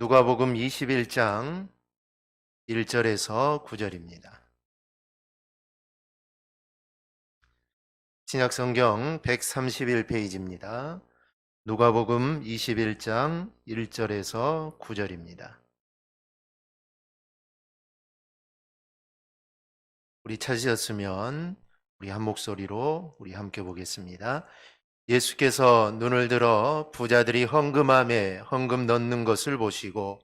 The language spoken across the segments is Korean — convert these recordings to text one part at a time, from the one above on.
누가복음 21장 1절에서 9절입니다. 신약성경 131페이지입니다. 누가복음 21장 1절에서 9절입니다. 우리 찾으셨으면 우리 한 목소리로 우리 함께 보겠습니다. 예수께서 눈을 들어 부자들이 헌금함에 헌금 넣는 것을 보시고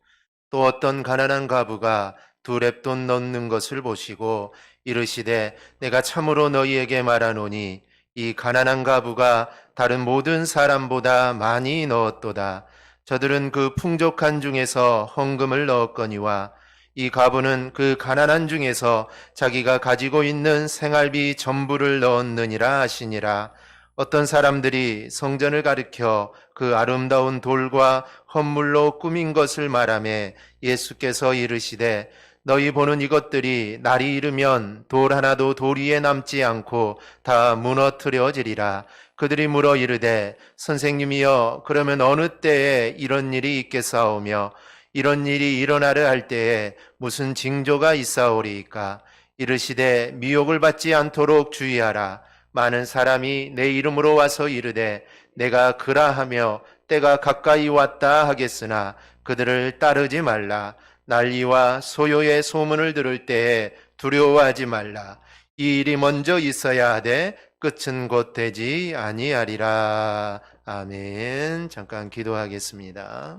또 어떤 가난한 과부가 두 렙돈 넣는 것을 보시고 이르시되 내가 참으로 너희에게 말하노니 이 가난한 과부가 다른 모든 사람보다 많이 넣었도다. 저들은 그 풍족한 중에서 헌금을 넣었거니와 이 과부는 그 가난한 중에서 자기가 가지고 있는 생활비 전부를 넣었느니라 하시니라. 어떤 사람들이 성전을 가리켜 그 아름다운 돌과 헌물로 꾸민 것을 말하며 예수께서 이르시되 너희 보는 이것들이 날이 이르면 돌 하나도 돌 위에 남지 않고 다 무너뜨려지리라. 그들이 물어 이르되 선생님이여 그러면 어느 때에 이런 일이 있겠사오며 이런 일이 일어나려 할 때에 무슨 징조가 있사오리이까? 이르시되 미혹을 받지 않도록 주의하라. 많은 사람이 내 이름으로 와서 이르되 내가 그라하며 때가 가까이 왔다 하겠으나 그들을 따르지 말라. 난리와 소요의 소문을 들을 때에 두려워하지 말라. 이 일이 먼저 있어야 하되 끝은 곧 되지 아니하리라. 아멘. 잠깐 기도하겠습니다.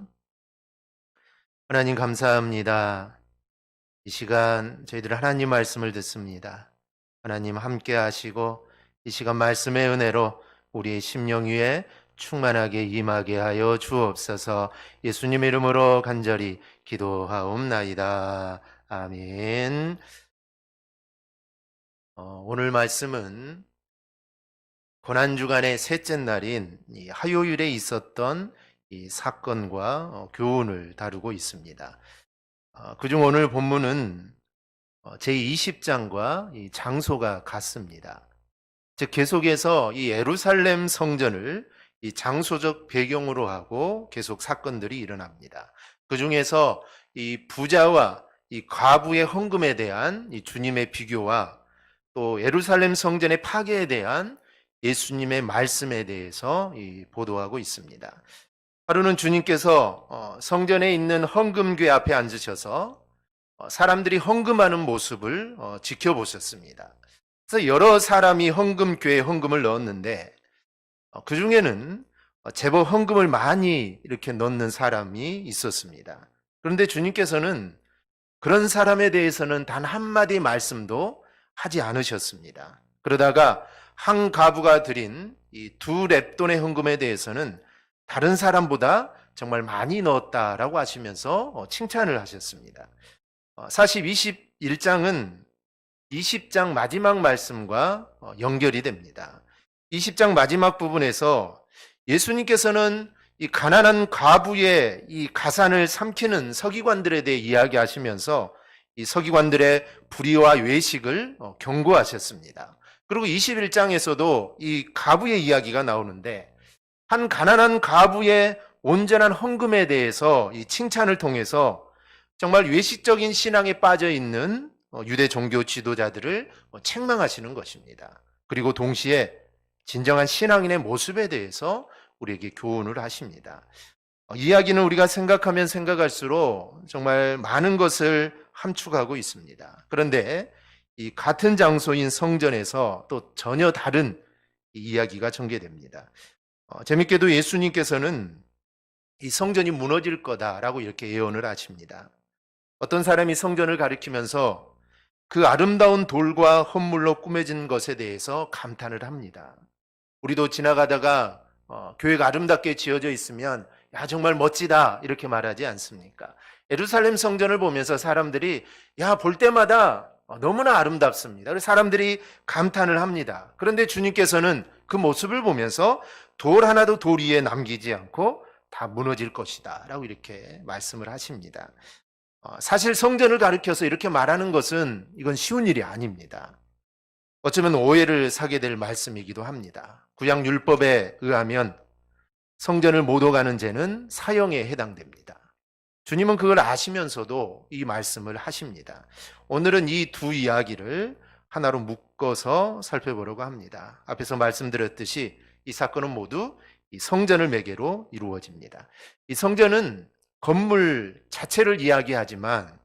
하나님 감사합니다. 이 시간 저희들 하나님 말씀을 듣습니다. 하나님 함께 하시고 이 시간 말씀의 은혜로 우리의 심령 위에 충만하게 임하게 하여 주옵소서. 예수님 이름으로 간절히 기도하옵나이다. 아멘. 오늘 말씀은 고난주간의 셋째 날인 이 화요일에 있었던 이 사건과 교훈을 다루고 있습니다. 그중 오늘 본문은 제20장과 이 장소가 같습니다. 즉 계속해서 이 예루살렘 성전을 이 장소적 배경으로 하고 계속 사건들이 일어납니다. 그 중에서 이 부자와 이 과부의 헌금에 대한 이 주님의 비교와 또 예루살렘 성전의 파괴에 대한 예수님의 말씀에 대해서 이 보도하고 있습니다. 하루는 주님께서 성전에 있는 헌금궤 앞에 앉으셔서 사람들이 헌금하는 모습을 지켜보셨습니다. 그래서 여러 사람이 헌금궤에 헌금을 넣었는데 그 중에는 제법 헌금을 많이 이렇게 넣는 사람이 있었습니다. 그런데 주님께서는 그런 사람에 대해서는 단 한마디 말씀도 하지 않으셨습니다. 그러다가 한 과부가 드린 이 두 렙돈의 헌금에 대해서는 다른 사람보다 정말 많이 넣었다라고 하시면서 칭찬을 하셨습니다. 사실 21장은 20장 마지막 말씀과 연결이 됩니다. 20장 마지막 부분에서 예수님께서는 이 가난한 과부의 이 가산을 삼키는 서기관들에 대해 이야기하시면서 이 서기관들의 불의와 외식을 경고하셨습니다. 그리고 21장에서도 이 과부의 이야기가 나오는데 한 가난한 과부의 온전한 헌금에 대해서 이 칭찬을 통해서 정말 외식적인 신앙에 빠져 있는 유대 종교 지도자들을 책망하시는 것입니다. 그리고 동시에 진정한 신앙인의 모습에 대해서 우리에게 교훈을 하십니다. 이야기는 우리가 생각하면 생각할수록 정말 많은 것을 함축하고 있습니다. 그런데 이 같은 장소인 성전에서 또 전혀 다른 이야기가 전개됩니다. 재밌게도 예수님께서는 이 성전이 무너질 거다라고 이렇게 예언을 하십니다. 어떤 사람이 성전을 가리키면서 그 아름다운 돌과 헌물로 꾸며진 것에 대해서 감탄을 합니다. 우리도 지나가다가 교회가 아름답게 지어져 있으면 야 정말 멋지다 이렇게 말하지 않습니까? 예루살렘 성전을 보면서 사람들이 야 볼 때마다 너무나 아름답습니다. 그래서 사람들이 감탄을 합니다. 그런데 주님께서는 그 모습을 보면서 돌 하나도 돌 위에 남기지 않고 다 무너질 것이다 라고 이렇게 말씀을 하십니다. 사실 성전을 가리켜서 이렇게 말하는 것은 이건 쉬운 일이 아닙니다. 어쩌면 오해를 사게 될 말씀이기도 합니다. 구약 율법에 의하면 성전을 못 오가는 죄는 사형에 해당됩니다. 주님은 그걸 아시면서도 이 말씀을 하십니다. 오늘은 이 두 이야기를 하나로 묶어서 살펴보려고 합니다. 앞에서 말씀드렸듯이 이 사건은 모두 이 성전을 매개로 이루어집니다. 이 성전은 건물 자체를 이야기하지만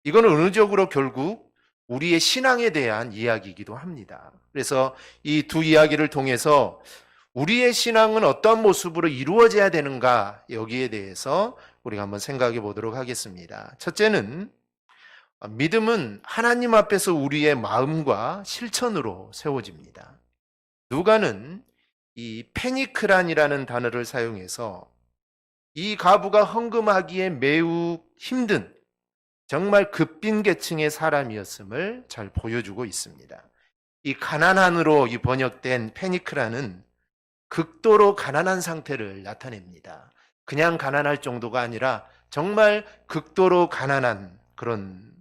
이거는 은유적으로 결국 우리의 신앙에 대한 이야기이기도 합니다. 그래서 이 두 이야기를 통해서 우리의 신앙은 어떤 모습으로 이루어져야 되는가, 여기에 대해서 우리가 한번 생각해 보도록 하겠습니다. 첫째는 믿음은 하나님 앞에서 우리의 마음과 실천으로 세워집니다. 누가는 이 페니크란이라는 단어를 사용해서 이 가부가 헌금하기에 매우 힘든 정말 급빈 계층의 사람이었음을 잘 보여주고 있습니다. 이 가난한으로 이 번역된 페니크라는 극도로 가난한 상태를 나타냅니다. 그냥 가난할 정도가 아니라 정말 극도로 가난한 그런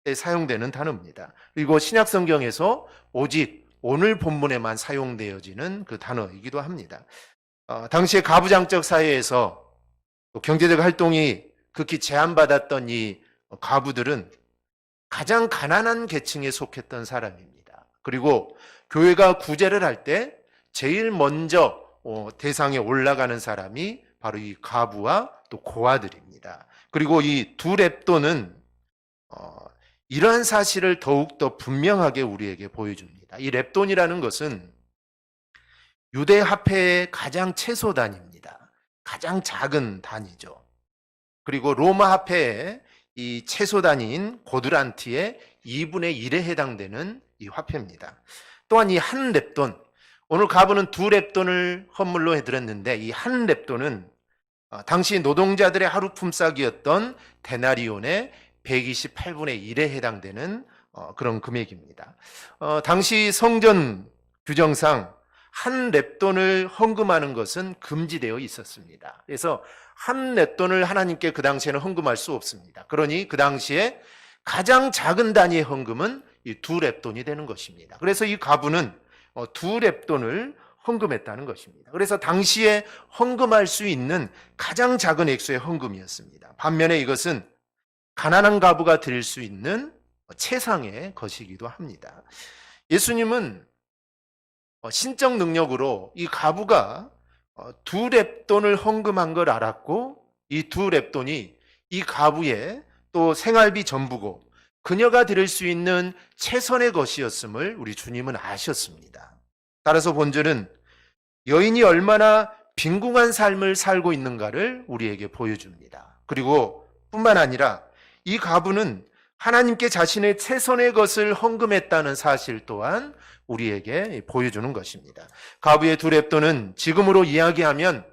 때 사용되는 단어입니다. 그리고 신약 성경에서 오직 오늘 본문에만 사용되어지는 그 단어이기도 합니다. 당시의 가부장적 사회에서 또 경제적 활동이 극히 제한받았던 이 가부들은 가장 가난한 계층에 속했던 사람입니다. 그리고 교회가 구제를 할 때 제일 먼저 대상에 올라가는 사람이 바로 이 가부와 또 고아들입니다. 그리고 이 두 렙도는 이러한 사실을 더욱더 분명하게 우리에게 보여줍니다. 이 렙돈이라는 것은 유대 화폐의 가장 최소 단위입니다. 가장 작은 단위죠. 그리고 로마 화폐의 이 최소 단위인 고드란트의 2분의 1에 해당되는 이 화폐입니다. 또한 이 한 렙돈, 오늘 가부는 두 렙돈을 헌물로 해드렸는데 이 한 렙돈은 당시 노동자들의 하루 품삯이었던 데나리온의 128분의 1에 해당되는 그런 금액입니다. 당시 성전 규정상 한 렙돈을 헌금하는 것은 금지되어 있었습니다. 그래서 한 렙돈을 하나님께 그 당시에는 헌금할 수 없습니다. 그러니 그 당시에 가장 작은 단위의 헌금은 이 두 렙돈이 되는 것입니다. 그래서 이 가부는 두 렙돈을 헌금했다는 것입니다. 그래서 당시에 헌금할 수 있는 가장 작은 액수의 헌금이었습니다. 반면에 이것은 가난한 가부가 드릴 수 있는 최상의 것이기도 합니다. 예수님은 신적 능력으로 이 가부가 두 렙돈을 헌금한 걸 알았고 이 두 렙돈이 이 가부의 또 생활비 전부고 그녀가 드릴 수 있는 최선의 것이었음을 우리 주님은 아셨습니다. 따라서 본절은 여인이 얼마나 빈궁한 삶을 살고 있는가를 우리에게 보여줍니다. 그리고 뿐만 아니라 이 가부는 하나님께 자신의 최선의 것을 헌금했다는 사실 또한 우리에게 보여주는 것입니다. 가부의 두 렙돈은 지금으로 이야기하면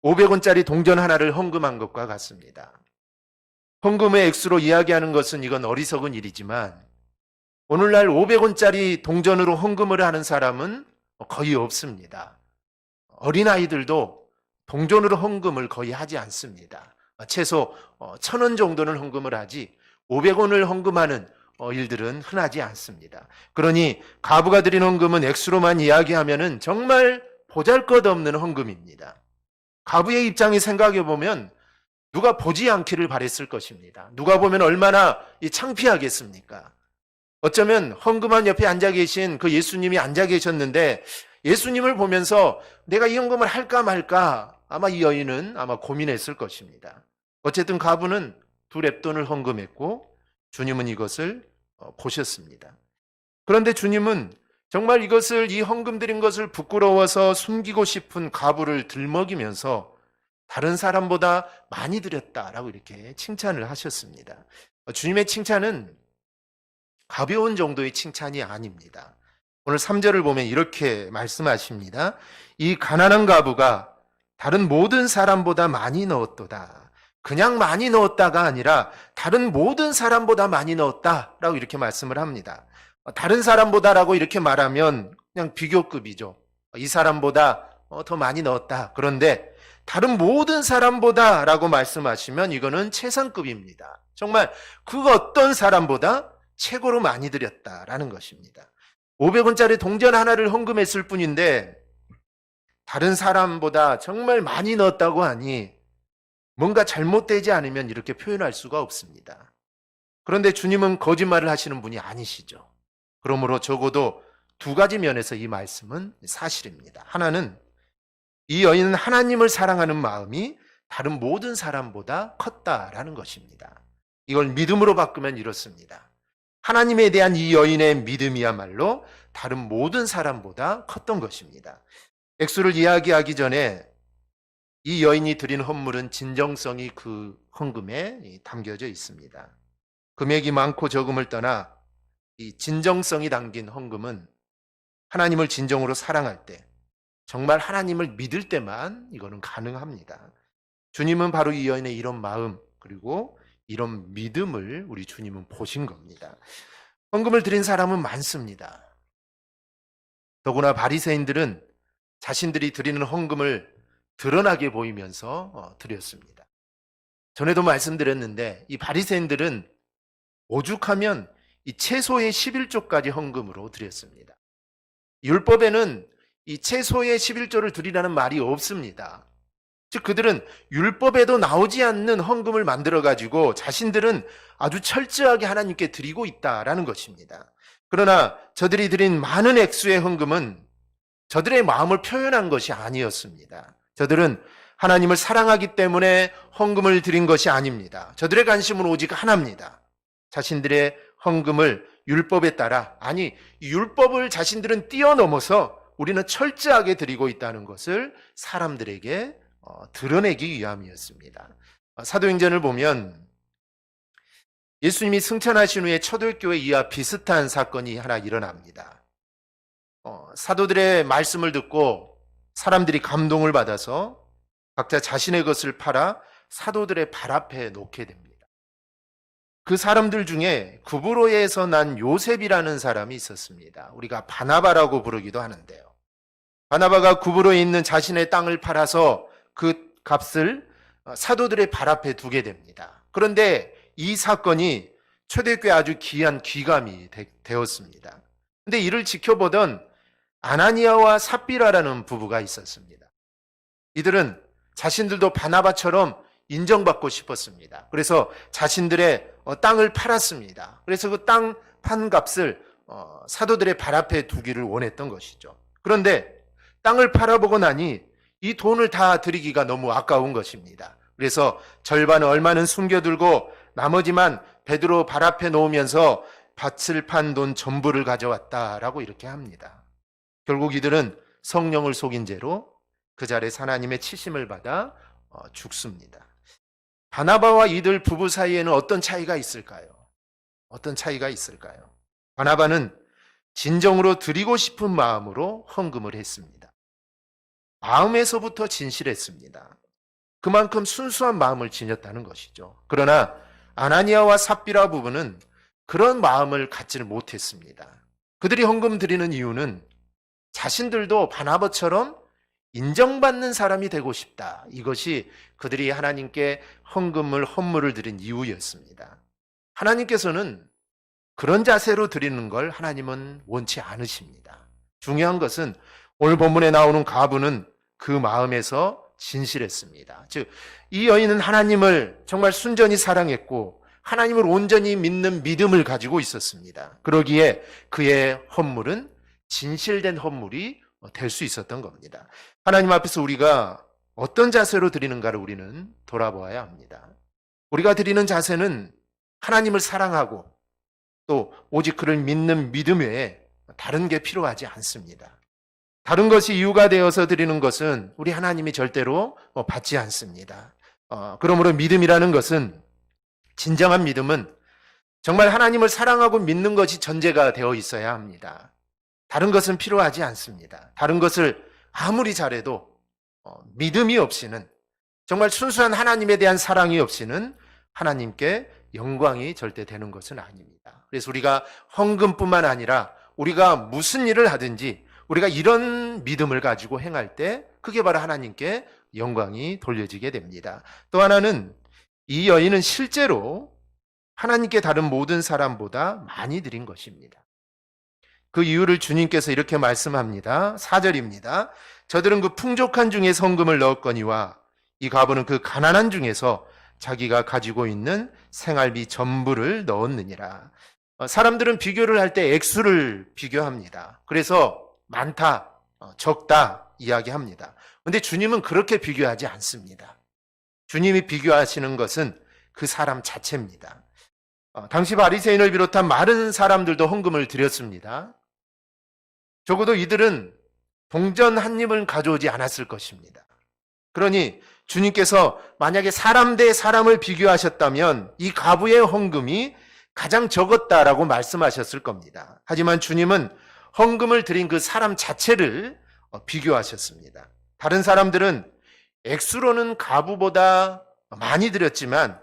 500원짜리 동전 하나를 헌금한 것과 같습니다. 헌금의 액수로 이야기하는 것은 이건 어리석은 일이지만 오늘날 500원짜리 동전으로 헌금을 하는 사람은 거의 없습니다. 어린아이들도 동전으로 헌금을 거의 하지 않습니다. 최소 1,000원 정도는 헌금을 하지 500원을 헌금하는 일들은 흔하지 않습니다. 그러니 가부가 드린 헌금은 액수로만 이야기하면은 정말 보잘것없는 헌금입니다. 가부의 입장에 생각해 보면 누가 보지 않기를 바랬을 것입니다. 누가 보면 얼마나 창피하겠습니까? 어쩌면 헌금한 옆에 앉아 계신 그 예수님이 앉아 계셨는데 예수님을 보면서 내가 이 헌금을 할까 말까 아마 이 여인은 아마 고민했을 것입니다. 어쨌든 가부는 두 렙돈을 헌금했고 주님은 이것을 보셨습니다. 그런데 주님은 정말 이것을 이 헌금 드린 것을 부끄러워서 숨기고 싶은 가부를 들먹이면서 다른 사람보다 많이 드렸다라고 이렇게 칭찬을 하셨습니다. 주님의 칭찬은 가벼운 정도의 칭찬이 아닙니다. 오늘 3절을 보면 이렇게 말씀하십니다. 이 가난한 가부가 다른 모든 사람보다 많이 넣었도다. 그냥 많이 넣었다가 아니라 다른 모든 사람보다 많이 넣었다라고 이렇게 말씀을 합니다. 다른 사람보다라고 이렇게 말하면 그냥 비교급이죠. 이 사람보다 더 많이 넣었다. 그런데 다른 모든 사람보다라고 말씀하시면 이거는 최상급입니다. 정말 그 어떤 사람보다 최고로 많이 드렸다라는 것입니다. 500원짜리 동전 하나를 헌금했을 뿐인데 다른 사람보다 정말 많이 넣었다고 하니 뭔가 잘못되지 않으면 이렇게 표현할 수가 없습니다. 그런데 주님은 거짓말을 하시는 분이 아니시죠. 그러므로 적어도 두 가지 면에서 이 말씀은 사실입니다. 하나는 이 여인은 하나님을 사랑하는 마음이 다른 모든 사람보다 컸다라는 것입니다. 이걸 믿음으로 바꾸면 이렇습니다. 하나님에 대한 이 여인의 믿음이야말로 다른 모든 사람보다 컸던 것입니다. 액수를 이야기하기 전에 이 여인이 드린 헌물은 진정성이 그 헌금에 담겨져 있습니다. 금액이 많고 적음을 떠나 이 진정성이 담긴 헌금은 하나님을 진정으로 사랑할 때, 정말 하나님을 믿을 때만 이거는 가능합니다. 주님은 바로 이 여인의 이런 마음, 그리고 이런 믿음을 우리 주님은 보신 겁니다. 헌금을 드린 사람은 많습니다. 더구나 바리새인들은 자신들이 드리는 헌금을 드러나게 보이면서 드렸습니다. 전에도 말씀드렸는데 이 바리새인들은 오죽하면 이 채소의 11조까지 헌금으로 드렸습니다. 율법에는 이 채소의 11조를 드리라는 말이 없습니다. 즉 그들은 율법에도 나오지 않는 헌금을 만들어 가지고 자신들은 아주 철저하게 하나님께 드리고 있다라는 것입니다. 그러나 저들이 드린 많은 액수의 헌금은 저들의 마음을 표현한 것이 아니었습니다. 저들은 하나님을 사랑하기 때문에 헌금을 드린 것이 아닙니다. 저들의 관심은 오직 하나입니다. 자신들의 헌금을 율법에 따라, 아니 율법을 자신들은 뛰어넘어서 우리는 철저하게 드리고 있다는 것을 사람들에게 드러내기 위함이었습니다. 사도행전을 보면 예수님이 승천하신 후에 초대교회 이와 비슷한 사건이 하나 일어납니다. 사도들의 말씀을 듣고 사람들이 감동을 받아서 각자 자신의 것을 팔아 사도들의 발 앞에 놓게 됩니다. 그 사람들 중에 구브로에서 난 요셉이라는 사람이 있었습니다. 우리가 바나바라고 부르기도 하는데요. 바나바가 구브로에 있는 자신의 땅을 팔아서 그 값을 사도들의 발 앞에 두게 됩니다. 그런데 이 사건이 초대교회에 아주 귀한 귀감이 되었습니다. 그런데 이를 지켜보던 아나니아와 삽비라라는 부부가 있었습니다. 이들은 자신들도 바나바처럼 인정받고 싶었습니다. 그래서 자신들의 땅을 팔았습니다. 그래서 그 땅 판 값을 사도들의 발 앞에 두기를 원했던 것이죠. 그런데 땅을 팔아보고 나니 이 돈을 다 드리기가 너무 아까운 것입니다. 그래서 절반은 얼마는 숨겨두고 나머지만 베드로 발 앞에 놓으면서 밭을 판 돈 전부를 가져왔다라고 이렇게 합니다. 결국 이들은 성령을 속인 죄로 그 자리에서 하나님의 치심을 받아 죽습니다. 바나바와 이들 부부 사이에는 어떤 차이가 있을까요? 어떤 차이가 있을까요? 바나바는 진정으로 드리고 싶은 마음으로 헌금을 했습니다. 마음에서부터 진실했습니다. 그만큼 순수한 마음을 지녔다는 것이죠. 그러나 아나니아와 삽비라 부부는 그런 마음을 갖지를 못했습니다. 그들이 헌금 드리는 이유는 자신들도 바나바처럼 인정받는 사람이 되고 싶다. 이것이 그들이 하나님께 헌물을 드린 이유였습니다. 하나님께서는 그런 자세로 드리는 걸 하나님은 원치 않으십니다. 중요한 것은 오늘 본문에 나오는 과부는 그 마음에서 진실했습니다. 즉, 이 여인은 하나님을 정말 순전히 사랑했고 하나님을 온전히 믿는 믿음을 가지고 있었습니다. 그러기에 그의 헌물은 진실된 헌물이 될 수 있었던 겁니다. 하나님 앞에서 우리가 어떤 자세로 드리는가를 우리는 돌아보아야 합니다. 우리가 드리는 자세는 하나님을 사랑하고 또 오직 그를 믿는 믿음 외에 다른 게 필요하지 않습니다. 다른 것이 이유가 되어서 드리는 것은 우리 하나님이 절대로 받지 않습니다. 그러므로 믿음이라는 것은, 진정한 믿음은 정말 하나님을 사랑하고 믿는 것이 전제가 되어 있어야 합니다. 다른 것은 필요하지 않습니다. 다른 것을 아무리 잘해도 믿음이 없이는, 정말 순수한 하나님에 대한 사랑이 없이는 하나님께 영광이 절대 되는 것은 아닙니다. 그래서 우리가 헌금뿐만 아니라 우리가 무슨 일을 하든지 우리가 이런 믿음을 가지고 행할 때 그게 바로 하나님께 영광이 돌려지게 됩니다. 또 하나는 이 여인은 실제로 하나님께 다른 모든 사람보다 많이 드린 것입니다. 그 이유를 주님께서 이렇게 말씀합니다. 4절입니다. 저들은 그 풍족한 중에 성금을 넣었거니와 이 과부는 그 가난한 중에서 자기가 가지고 있는 생활비 전부를 넣었느니라. 사람들은 비교를 할 때 액수를 비교합니다. 그래서 많다, 적다 이야기합니다. 그런데 주님은 그렇게 비교하지 않습니다. 주님이 비교하시는 것은 그 사람 자체입니다. 당시 바리새인을 비롯한 많은 사람들도 헌금을 드렸습니다. 적어도 이들은 동전 한 입을 가져오지 않았을 것입니다. 그러니 주님께서 만약에 사람 대 사람을 비교하셨다면 이 과부의 헌금이 가장 적었다라고 말씀하셨을 겁니다. 하지만 주님은 헌금을 드린 그 사람 자체를 비교하셨습니다. 다른 사람들은 액수로는 과부보다 많이 드렸지만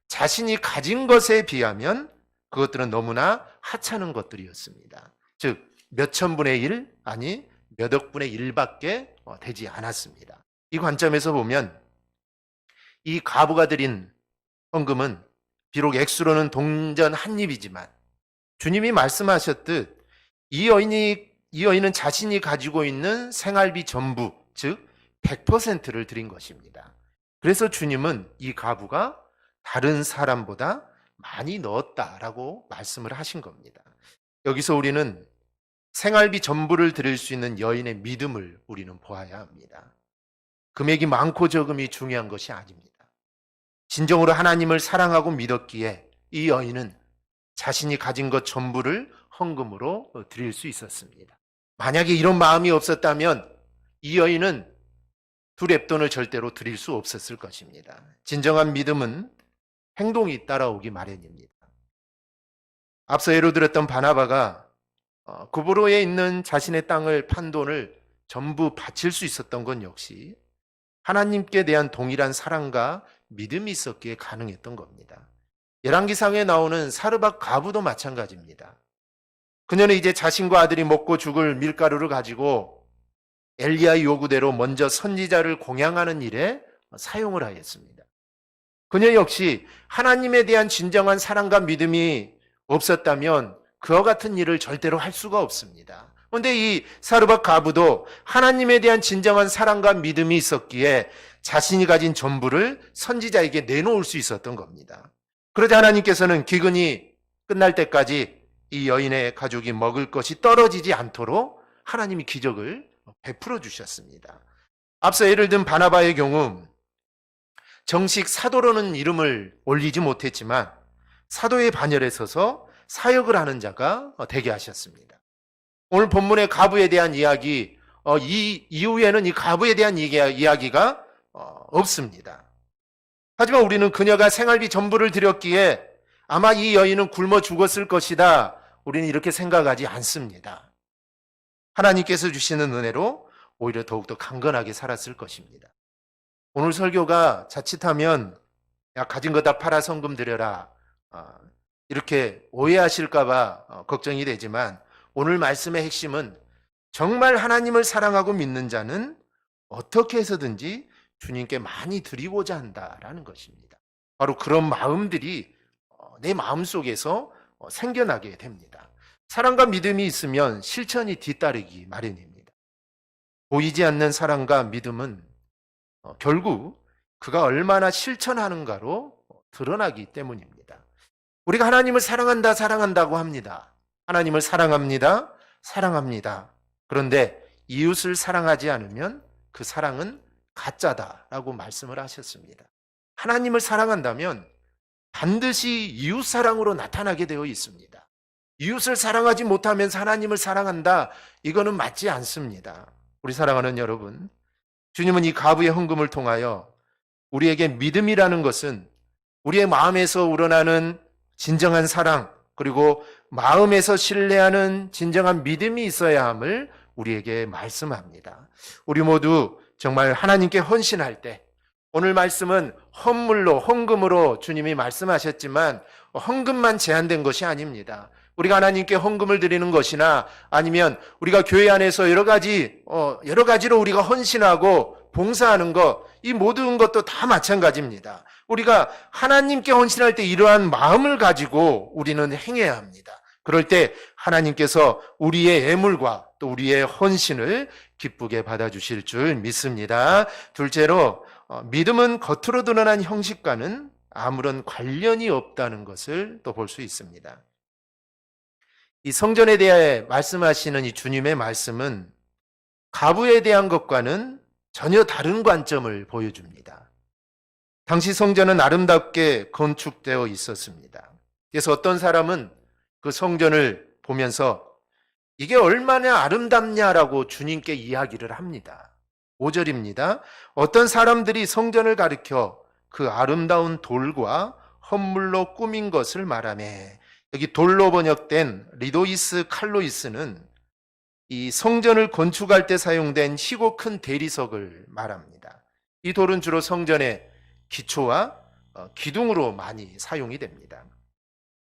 자신이 가진 것에 비하면 그것들은 너무나 하찮은 것들이었습니다. 즉 몇천 분의 1 아니 몇억 분의 1밖에 되지 않았습니다. 이 관점에서 보면 이 과부가 드린 헌금은 비록 액수로는 동전 한 입이지만 주님이 말씀하셨듯 이 여인은 자신이 가지고 있는 생활비 전부, 즉 100%를 드린 것입니다. 그래서 주님은 이 과부가 다른 사람보다 많이 넣었다라고 말씀을 하신 겁니다. 여기서 우리는 생활비 전부를 드릴 수 있는 여인의 믿음을 우리는 보아야 합니다. 금액이 많고 적음이 중요한 것이 아닙니다. 진정으로 하나님을 사랑하고 믿었기에 이 여인은 자신이 가진 것 전부를 헌금으로 드릴 수 있었습니다. 만약에 이런 마음이 없었다면 이 여인은 두 렙돈을 절대로 드릴 수 없었을 것입니다. 진정한 믿음은 행동이 따라오기 마련입니다. 앞서 예로 들었던 바나바가 구브로에 있는 자신의 땅을 판 돈을 전부 바칠 수 있었던 건 역시 하나님께 대한 동일한 사랑과 믿음이 있었기에 가능했던 겁니다. 열왕기상에 나오는 사르밧 과부도 마찬가지입니다. 그녀는 이제 자신과 아들이 먹고 죽을 밀가루를 가지고 엘리야의 요구대로 먼저 선지자를 공양하는 일에 사용을 하였습니다. 그녀 역시 하나님에 대한 진정한 사랑과 믿음이 없었다면 그와 같은 일을 절대로 할 수가 없습니다. 그런데 이 사르밧 과부도 하나님에 대한 진정한 사랑과 믿음이 있었기에 자신이 가진 전부를 선지자에게 내놓을 수 있었던 겁니다. 그러자 하나님께서는 기근이 끝날 때까지 이 여인의 가족이 먹을 것이 떨어지지 않도록 하나님이 기적을 베풀어 주셨습니다. 앞서 예를 든 바나바의 경우 정식 사도로는 이름을 올리지 못했지만 사도의 반열에 서서 사역을 하는 자가 되게 하셨습니다. 오늘 본문의 과부에 대한 이야기, 이 이후에는 이 과부에 대한 이야기가 없습니다. 하지만 우리는 그녀가 생활비 전부를 드렸기에 아마 이 여인은 굶어 죽었을 것이다. 우리는 이렇게 생각하지 않습니다. 하나님께서 주시는 은혜로 오히려 더욱더 강건하게 살았을 것입니다. 오늘 설교가 자칫하면 야 가진 거 다 팔아 성금 드려라 이렇게 오해하실까 봐 걱정이 되지만 오늘 말씀의 핵심은 정말 하나님을 사랑하고 믿는 자는 어떻게 해서든지 주님께 많이 드리고자 한다라는 것입니다. 바로 그런 마음들이 내 마음속에서 생겨나게 됩니다. 사랑과 믿음이 있으면 실천이 뒤따르기 마련입니다. 보이지 않는 사랑과 믿음은 결국 그가 얼마나 실천하는가로 드러나기 때문입니다. 우리가 하나님을 사랑한다고 합니다. 하나님을 사랑합니다. 그런데 이웃을 사랑하지 않으면 그 사랑은 가짜다라고 말씀을 하셨습니다. 하나님을 사랑한다면 반드시 이웃 사랑으로 나타나게 되어 있습니다. 이웃을 사랑하지 못하면서 하나님을 사랑한다, 이거는 맞지 않습니다. 우리 사랑하는 여러분, 주님은 이 과부의 헌금을 통하여 우리에게 믿음이라는 것은 우리의 마음에서 우러나는 진정한 사랑, 그리고 마음에서 신뢰하는 진정한 믿음이 있어야 함을 우리에게 말씀합니다. 우리 모두 정말 하나님께 헌신할 때, 오늘 말씀은 헌물로, 헌금으로 주님이 말씀하셨지만 헌금만 제한된 것이 아닙니다. 우리가 하나님께 헌금을 드리는 것이나 아니면 우리가 교회 안에서 여러 가지로 우리가 헌신하고 봉사하는 것, 이 모든 것도 다 마찬가지입니다. 우리가 하나님께 헌신할 때 이러한 마음을 가지고 우리는 행해야 합니다. 그럴 때 하나님께서 우리의 애물과 또 우리의 헌신을 기쁘게 받아주실 줄 믿습니다. 둘째로 믿음은 겉으로 드러난 형식과는 아무런 관련이 없다는 것을 또 볼 수 있습니다. 이 성전에 대해 말씀하시는 이 주님의 말씀은 가부에 대한 것과는 전혀 다른 관점을 보여줍니다. 당시 성전은 아름답게 건축되어 있었습니다. 그래서 어떤 사람은 그 성전을 보면서 이게 얼마나 아름답냐라고 주님께 이야기를 합니다. 5절입니다. 어떤 사람들이 성전을 가리켜 그 아름다운 돌과 헌물로 꾸민 것을 말하며, 여기 돌로 번역된 리도이스 칼로이스는 이 성전을 건축할 때 사용된 희고 큰 대리석을 말합니다. 이 돌은 주로 성전의 기초와 기둥으로 많이 사용이 됩니다.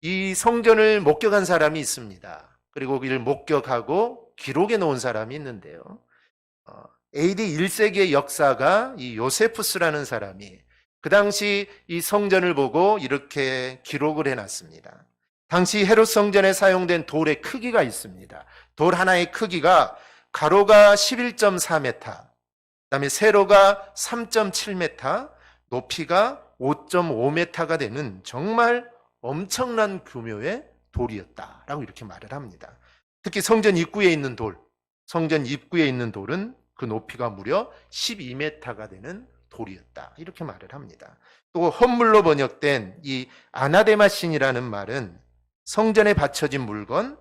이 성전을 목격한 사람이 있습니다. 그리고 이를 목격하고 기록해 놓은 사람이 있는데요. AD 1세기의 역사가 이 요세푸스라는 사람이 그 당시 이 성전을 보고 이렇게 기록을 해놨습니다. 당시 헤롯 성전에 사용된 돌의 크기가 있습니다. 돌 하나의 크기가 가로가 11.4m, 그다음에 세로가 3.7m, 높이가 5.5m가 되는 정말 엄청난 규모의 돌이었다라고 이렇게 말을 합니다. 특히 성전 입구에 있는 돌, 성전 입구에 있는 돌은 그 높이가 무려 12m가 되는 돌이었다, 이렇게 말을 합니다. 또 헌물로 번역된 이 아나데마 신이라는 말은 성전에 바쳐진 물건,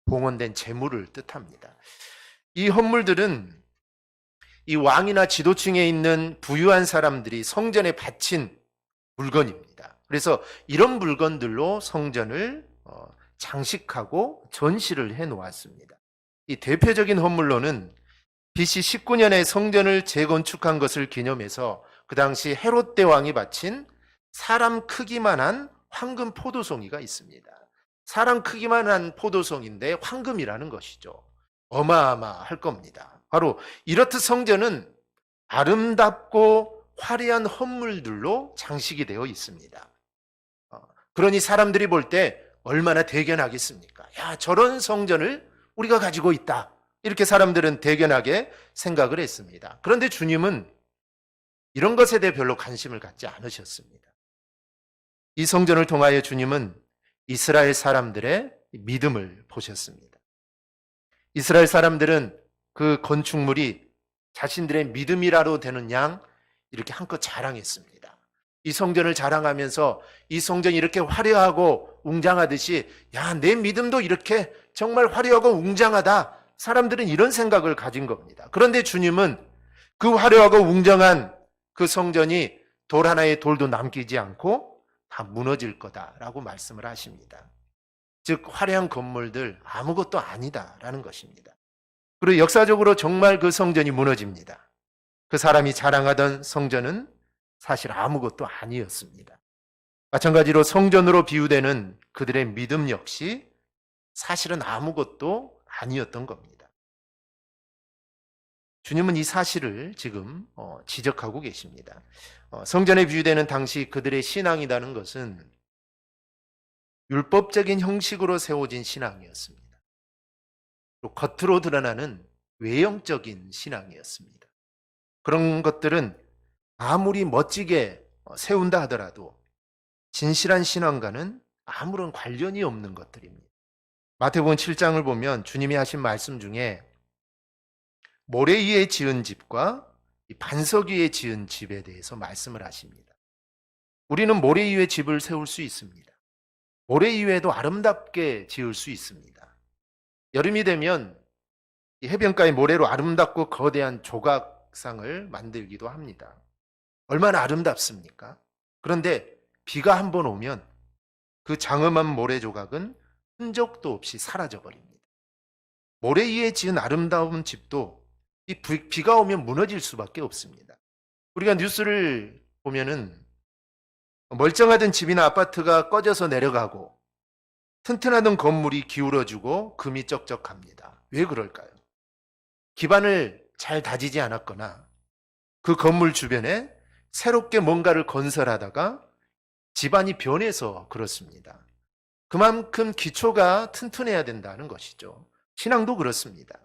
봉헌된 재물을 뜻합니다. 이 헌물들은 이 왕이나 지도층에 있는 부유한 사람들이 성전에 바친 물건입니다. 그래서 이런 물건들로 성전을 장식하고 전시를 해 놓았습니다. 이 대표적인 헌물로는 BC 19년에 성전을 재건축한 것을 기념해서 그 당시 헤롯 대왕이 바친 사람 크기만한 황금 포도송이가 있습니다. 사람 크기만한 포도송인데 황금이라는 것이죠. 어마어마할 겁니다. 바로 이렇듯 성전은 아름답고 화려한 헌물들로 장식이 되어 있습니다. 그러니 사람들이 볼 때 얼마나 대견하겠습니까? 야, 저런 성전을 우리가 가지고 있다, 이렇게 사람들은 대견하게 생각을 했습니다. 그런데 주님은 이런 것에 대해 별로 관심을 갖지 않으셨습니다. 이 성전을 통하여 주님은 이스라엘 사람들의 믿음을 보셨습니다. 이스라엘 사람들은 그 건축물이 자신들의 믿음이라도 되는 양 이렇게 한껏 자랑했습니다. 이 성전을 자랑하면서 이 성전이 이렇게 화려하고 웅장하듯이, 야, 내 믿음도 이렇게 정말 화려하고 웅장하다, 사람들은 이런 생각을 가진 겁니다. 그런데 주님은 그 화려하고 웅장한 그 성전이 돌 하나의 돌도 남기지 않고 다 무너질 거다라고 말씀을 하십니다. 즉 화려한 건물들 아무것도 아니다라는 것입니다. 그리고 역사적으로 정말 그 성전이 무너집니다. 그 사람이 자랑하던 성전은 사실 아무것도 아니었습니다. 마찬가지로 성전으로 비유되는 그들의 믿음 역시 사실은 아무것도 아니었던 겁니다. 주님은 이 사실을 지금 지적하고 계십니다. 성전에 비유되는 당시 그들의 신앙이라는 것은 율법적인 형식으로 세워진 신앙이었습니다. 또 겉으로 드러나는 외형적인 신앙이었습니다. 그런 것들은 아무리 멋지게 세운다 하더라도 진실한 신앙과는 아무런 관련이 없는 것들입니다. 마태복음 7장을 보면 주님이 하신 말씀 중에 모래 위에 지은 집과 반석 위에 지은 집에 대해서 말씀을 하십니다. 우리는 모래 위에 집을 세울 수 있습니다. 모래 위에도 아름답게 지을 수 있습니다. 여름이 되면 해변가의 모래로 아름답고 거대한 조각상을 만들기도 합니다. 얼마나 아름답습니까? 그런데 비가 한번 오면 그 장엄한 모래 조각은 흔적도 없이 사라져 버립니다. 모래 위에 지은 아름다운 집도 이 비가 오면 무너질 수밖에 없습니다. 우리가 뉴스를 보면은 멀쩡하던 집이나 아파트가 꺼져서 내려가고 튼튼하던 건물이 기울어지고 금이 쩍쩍합니다. 왜 그럴까요? 기반을 잘 다지지 않았거나 그 건물 주변에 새롭게 뭔가를 건설하다가 집안이 변해서 그렇습니다. 그만큼 기초가 튼튼해야 된다는 것이죠. 신앙도 그렇습니다.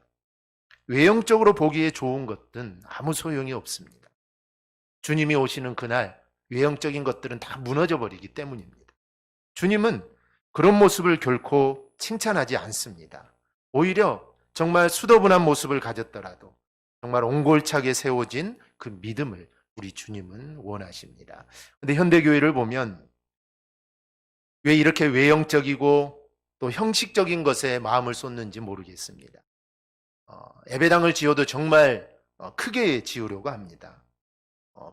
외형적으로 보기에 좋은 것은 아무 소용이 없습니다. 주님이 오시는 그날 외형적인 것들은 다 무너져 버리기 때문입니다. 주님은 그런 모습을 결코 칭찬하지 않습니다. 오히려 정말 수더분한 모습을 가졌더라도 정말 옹골차게 세워진 그 믿음을 우리 주님은 원하십니다. 근데 현대교회를 보면 왜 이렇게 외형적이고 또 형식적인 것에 마음을 쏟는지 모르겠습니다. 예배당을 지어도 정말 크게 지으려고 합니다.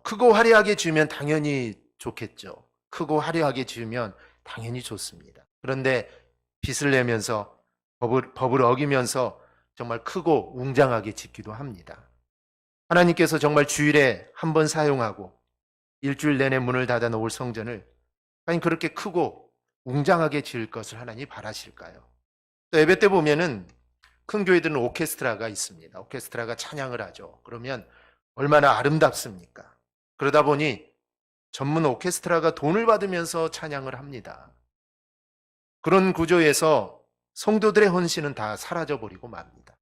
크고 화려하게 지으면 당연히 좋겠죠. 크고 화려하게 지으면 당연히 좋습니다. 그런데 빚을 내면서 법을 어기면서 정말 크고 웅장하게 짓기도 합니다. 하나님께서 정말 주일에 한 번 사용하고 일주일 내내 문을 닫아 놓을 성전을 과연 그렇게 크고 웅장하게 지을 것을 하나님 바라실까요? 또 예배 때 보면은 큰 교회들은 오케스트라가 있습니다. 오케스트라가 찬양을 하죠. 그러면 얼마나 아름답습니까? 그러다 보니 전문 오케스트라가 돈을 받으면서 찬양을 합니다. 그런 구조에서 성도들의 헌신은 다 사라져버리고 맙니다.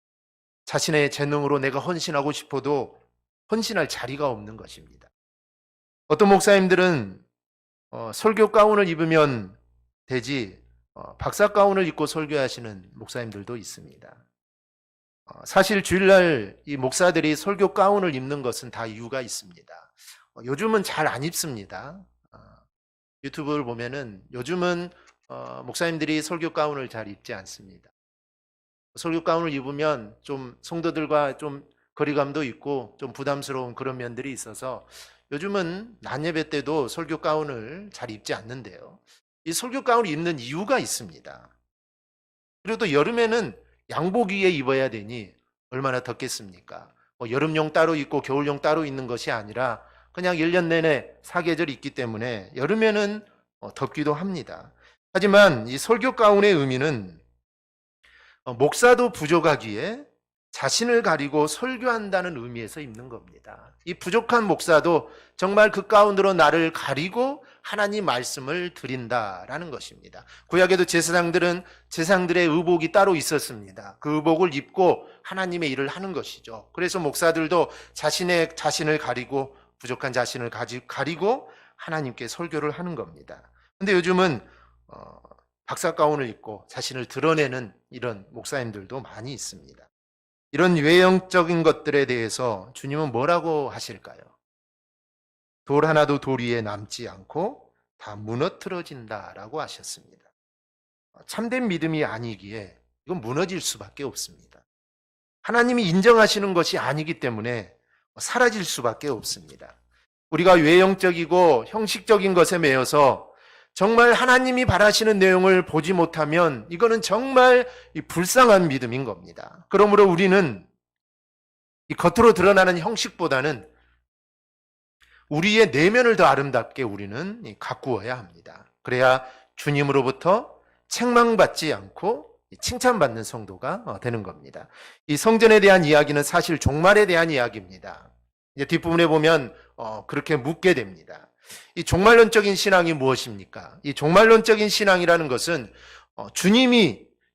자신의 재능으로 내가 헌신하고 싶어도 헌신할 자리가 없는 것입니다. 어떤 목사님들은 설교 가운을 입으면 되지 박사 가운을 입고 설교하시는 목사님들도 있습니다. 사실 주일날 이 목사들이 설교 가운을 입는 것은 다 이유가 있습니다. 요즘은 잘 안 입습니다. 유튜브를 보면은 요즘은 목사님들이 설교 가운을 잘 입지 않습니다. 설교 가운을 입으면 좀 성도들과 좀 거리감도 있고 좀 부담스러운 그런 면들이 있어서 요즘은 낮 예배 때도 설교 가운을 잘 입지 않는데요. 이 설교 가운을 입는 이유가 있습니다. 그리고 또 여름에는 양복 위에 입어야 되니 얼마나 덥겠습니까? 여름용 따로 입고 겨울용 따로 입는 것이 아니라 그냥 1년 내내 사계절이 있기 때문에 여름에는 덥기도 합니다. 하지만 이 설교 가운의 의미는 목사도 부족하기에 자신을 가리고 설교한다는 의미에서 입는 겁니다. 이 부족한 목사도 정말 그 가운으로 나를 가리고 하나님 말씀을 드린다라는 것입니다. 구약에도 제사장들의 의복이 따로 있었습니다. 그 의복을 입고 하나님의 일을 하는 것이죠. 그래서 목사들도 자신을 가리고 부족한 자신을 가리고 하나님께 설교를 하는 겁니다. 근데 요즘은 박사 가운을 입고 자신을 드러내는 이런 목사님들도 많이 있습니다. 이런 외형적인 것들에 대해서 주님은 뭐라고 하실까요? 돌 하나도 돌 위에 남지 않고 다 무너뜨려진다라고 하셨습니다. 참된 믿음이 아니기에 이건 무너질 수밖에 없습니다. 하나님이 인정하시는 것이 아니기 때문에 사라질 수밖에 없습니다. 우리가 외형적이고 형식적인 것에 매여서 정말 하나님이 바라시는 내용을 보지 못하면 이거는 정말 불쌍한 믿음인 겁니다. 그러므로 우리는 이 겉으로 드러나는 형식보다는 우리의 내면을 더 아름답게 우리는 가꾸어야 합니다. 그래야 주님으로부터 책망받지 않고 칭찬받는 성도가 되는 겁니다. 이 성전에 대한 이야기는 사실 종말에 대한 이야기입니다. 이제 뒷부분에 보면 그렇게 묻게 됩니다. 이 종말론적인 신앙이 무엇입니까? 이 종말론적인 신앙이라는 것은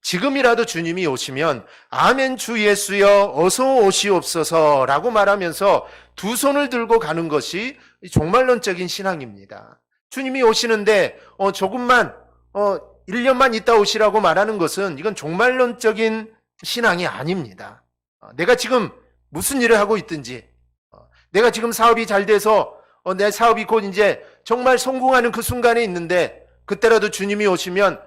지금이라도 주님이 오시면 아멘 주 예수여 어서 오시옵소서라고 말하면서 두 손을 들고 가는 것이 종말론적인 신앙입니다. 주님이 오시는데 조금만 1년만 있다 오시라고 말하는 것은 이건 종말론적인 신앙이 아닙니다. 내가 지금 무슨 일을 하고 있든지 내가 지금 사업이 잘 돼서 내 사업이 곧 이제 정말 성공하는 그 순간에 있는데 그때라도 주님이 오시면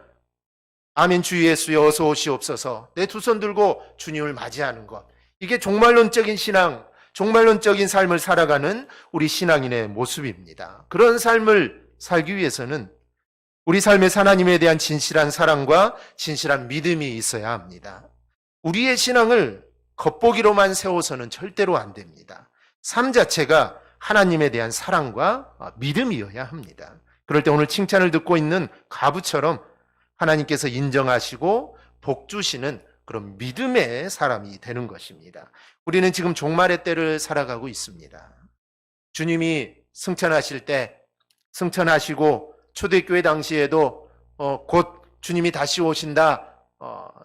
아멘 주 예수여 어서 오시옵소서 내 두 손 들고 주님을 맞이하는 것, 이게 종말론적인 신앙, 종말론적인 삶을 살아가는 우리 신앙인의 모습입니다. 그런 삶을 살기 위해서는 우리 삶의 하나님에 대한 진실한 사랑과 진실한 믿음이 있어야 합니다. 우리의 신앙을 겉보기로만 세워서는 절대로 안 됩니다. 삶 자체가 하나님에 대한 사랑과 믿음이어야 합니다. 그럴 때 오늘 칭찬을 듣고 있는 가부처럼 하나님께서 인정하시고 복 주시는 그런 믿음의 사람이 되는 것입니다. 우리는 지금 종말의 때를 살아가고 있습니다. 주님이 승천하실 때 승천하시고 초대교회 당시에도 곧 주님이 다시 오신다.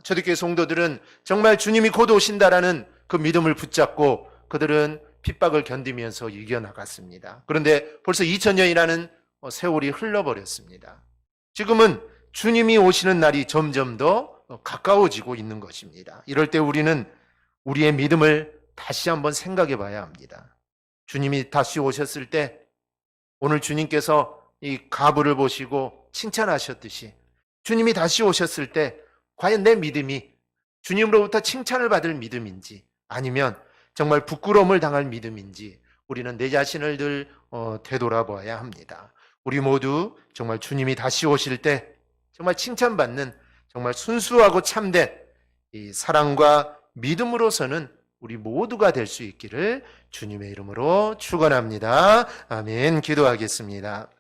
초대교회 성도들은 정말 주님이 곧 오신다라는 그 믿음을 붙잡고 그들은 핍박을 견디면서 이겨나갔습니다. 그런데 벌써 2000년이라는 세월이 흘러버렸습니다. 지금은 주님이 오시는 날이 점점 더 가까워지고 있는 것입니다. 이럴 때 우리는 우리의 믿음을 다시 한번 생각해 봐야 합니다. 주님이 다시 오셨을 때 오늘 주님께서 이 가부를 보시고 칭찬하셨듯이 주님이 다시 오셨을 때 과연 내 믿음이 주님으로부터 칭찬을 받을 믿음인지 아니면 정말 부끄러움을 당할 믿음인지 우리는 내 자신을 늘 되돌아봐야 합니다. 우리 모두 정말 주님이 다시 오실 때 정말 칭찬받는 정말 순수하고 참된 이 사랑과 믿음으로서는 우리 모두가 될 수 있기를 주님의 이름으로 축원합니다. 아멘. 기도하겠습니다.